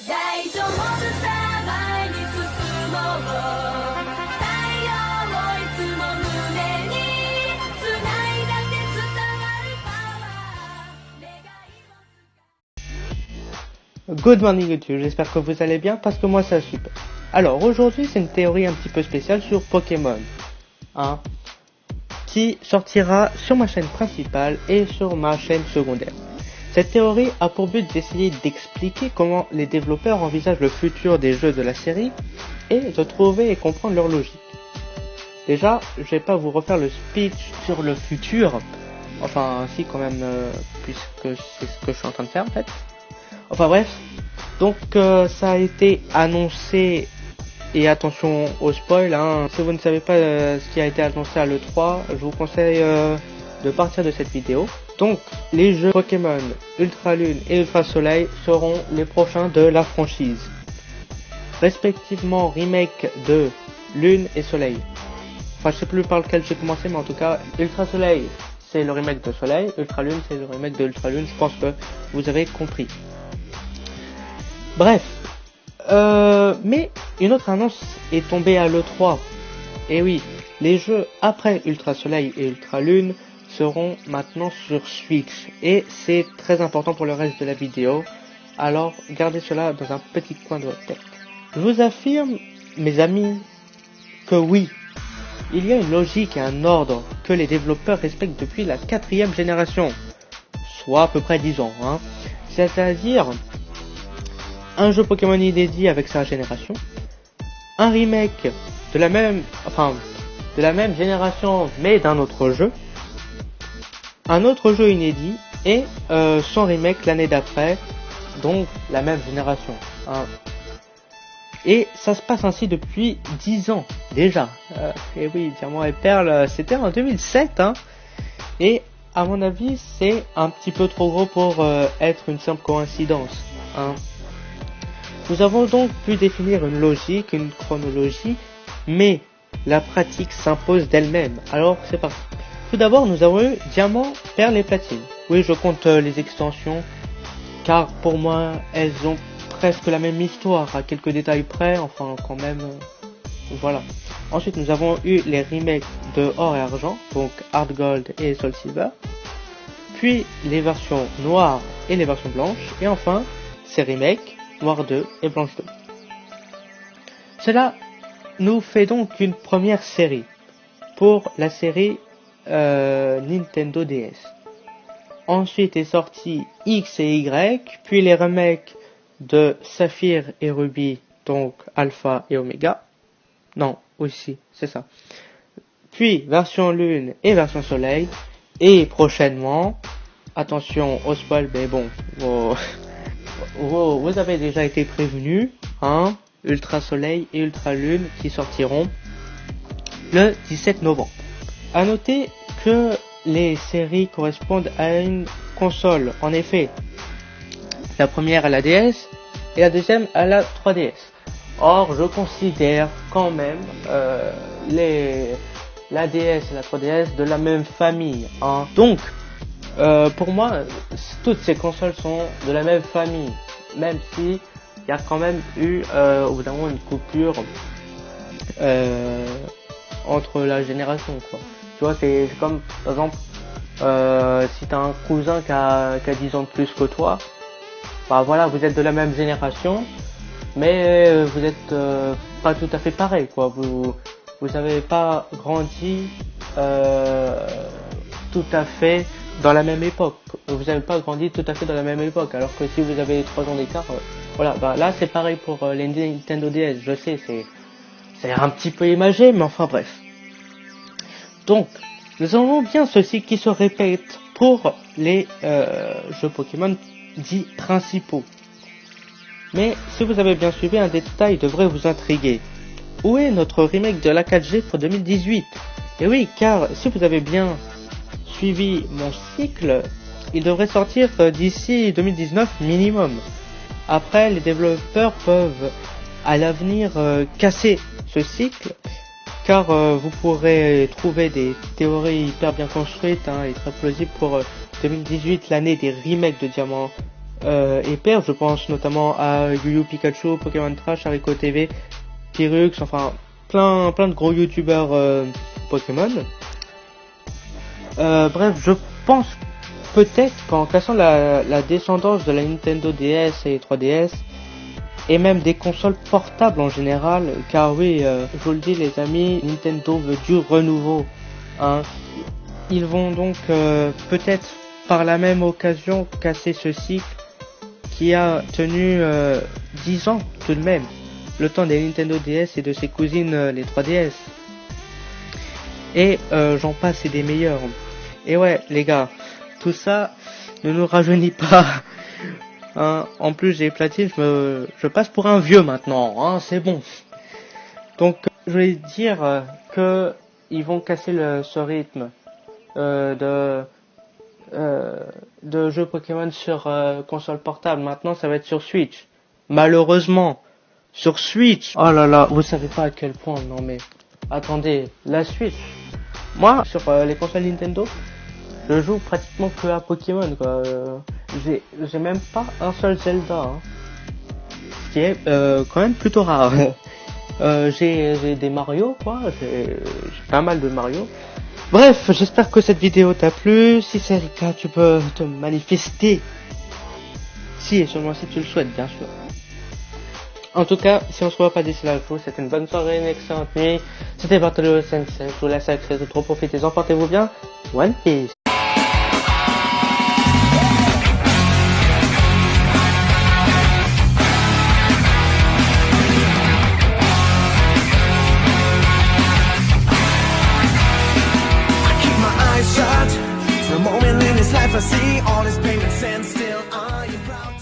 大丈夫さ前に進もう太陽をいつも胸に繋いだって伝わるパワー願いを Good morning YouTube, j'espère que vous allez bien parce que moi ça super. Alors aujourd'hui c'est une théorie un petit peu spéciale sur Pokémon, hein, qui sortira sur ma chaîne principale et sur ma chaîne secondaire. Cette théorie a pour but d'essayer d'expliquer comment les développeurs envisagent le futur des jeux de la série et de trouver et comprendre leur logique. Déjà, je vais pas vous refaire le speech sur le futur, enfin si quand même, puisque c'est ce que je suis en train de faire en fait. Enfin bref, donc ça a été annoncé, et attention au spoil, hein, si vous ne savez pas ce qui a été annoncé à l'E3, je vous conseille de partir de cette vidéo. Donc les jeux Pokémon Ultra Lune et Ultra Soleil seront les prochains de la franchise, respectivement remake de Lune et Soleil. Enfin je sais plus par lequel j'ai commencé, mais en tout cas Ultra Soleil c'est le remake de Soleil, Ultra Lune c'est le remake de Ultra Lune, je pense que vous avez compris. Bref, mais une autre annonce est tombée à l'E3. Et oui, les jeux après Ultra Soleil et Ultra Lune seront maintenant sur Switch. Et c'est très important pour le reste de la vidéo. Alors, gardez cela dans un petit coin de votre tête. Je vous affirme, mes amis, que oui, il y a une logique et un ordre que les développeurs respectent depuis la 4e génération. Soit à peu près 10 ans, hein. C'est-à-dire un jeu Pokémon inédit avec sa génération, un remake de la même génération mais d'un autre jeu, un autre jeu inédit et son remake l'année d'après, donc la même génération, hein. Et ça se passe ainsi depuis 10 ans déjà. Et oui, Diamant et Perle, c'était en 2007, hein. Et à mon avis, c'est un petit peu trop gros pour être une simple coïncidence, hein. Nous avons donc pu définir une logique, une chronologie, mais la pratique s'impose d'elle-même. Alors c'est parti. Tout d'abord, nous avons eu Diamant, Perle et Platine. Oui, je compte les extensions, car pour moi, elles ont presque la même histoire, à quelques détails près, enfin quand même, voilà. Ensuite, nous avons eu les remakes de Or et Argent, donc Heart Gold et Soul Silver, puis les versions noires et les versions blanches, et enfin, ces remakes, Noir 2 et Blanche 2. Cela nous fait donc une première série pour la série Nintendo DS. Ensuite est sorti X et Y, puis les remakes de Saphir et Ruby, donc Alpha et Omega. Non, aussi, c'est ça. Puis version Lune et version Soleil. Et prochainement, attention au spoil, mais bon, vous avez déjà été prévenus, hein, Ultra Soleil et Ultra Lune qui sortiront le 17 novembre. À noter que les séries correspondent à une console. En effet, la première à la DS et la deuxième à la 3DS. Or, je considère quand même la DS et la 3DS de la même famille, hein. Donc, pour moi, toutes ces consoles sont de la même famille, même si il y a quand même eu au bout d'un moment une coupure entre la génération, quoi. Tu vois, c'est comme par exemple si t'as un cousin qui a 10 ans de plus que toi, bah voilà, vous êtes de la même génération, mais vous êtes pas tout à fait pareil, quoi. Vous avez pas grandi tout à fait dans la même époque. Vous n'avez pas grandi tout à fait dans la même époque. Alors que si vous avez 3 ans d'écart, voilà, bah là c'est pareil pour les Nintendo DS. Je sais, c'est un petit peu imagé, mais enfin bref. Donc, nous avons bien ceci qui se répète pour les jeux Pokémon dits principaux. Mais si vous avez bien suivi, un détail devrait vous intriguer. Où est notre remake de la 4G pour 2018? Et oui, car si vous avez bien suivi mon cycle, il devrait sortir d'ici 2019 minimum. Après, les développeurs peuvent à l'avenir casser ce cycle, car vous pourrez trouver des théories hyper bien construites, hein, et très plausibles pour 2018, l'année des remakes de Diamant et perdre. Je pense notamment à Yu Yu Pikachu, Pokémon Trash, Haricot TV, Pyrux, enfin plein de gros youtubeurs Pokémon. Bref, je pense peut-être qu'en cassant la descendance de la Nintendo DS et 3DS, et même des consoles portables en général, car oui, je vous le dis les amis, Nintendo veut du renouveau, hein. Ils vont donc peut-être par la même occasion casser ce cycle qui a tenu 10 ans tout de même, le temps des Nintendo DS et de ses cousines les 3DS. Et j'en passe et des meilleurs. Et ouais les gars, tout ça ne nous rajeunit pas. Hein, en plus j'ai platine, je passe pour un vieux maintenant, hein, c'est bon. Donc je voulais dire que ils vont casser ce rythme de jeux Pokémon sur console portable. Maintenant ça va être sur Switch. Malheureusement, sur Switch. Oh là là, vous savez pas à quel point, non mais attendez, la Switch. Moi sur les consoles Nintendo, je joue pratiquement que à Pokémon quoi. J'ai même pas un seul Zelda, hein. Ce qui est quand même plutôt rare. J'ai des Mario quoi, j'ai pas mal de Mario. Bref, j'espère que cette vidéo t'a plu. Si c'est le cas, tu peux te manifester. Si et seulement si tu le souhaites, bien sûr. En tout cas, si on se voit pas d'ici là, je vous souhaite une bonne soirée, une excellente nuit. C'était Bartolo Sensei, je vous laisse avec ces autres, profitez-en, portez-vous bien. One Piece. For a moment in his life I see all his pain and sin still. Are you proud?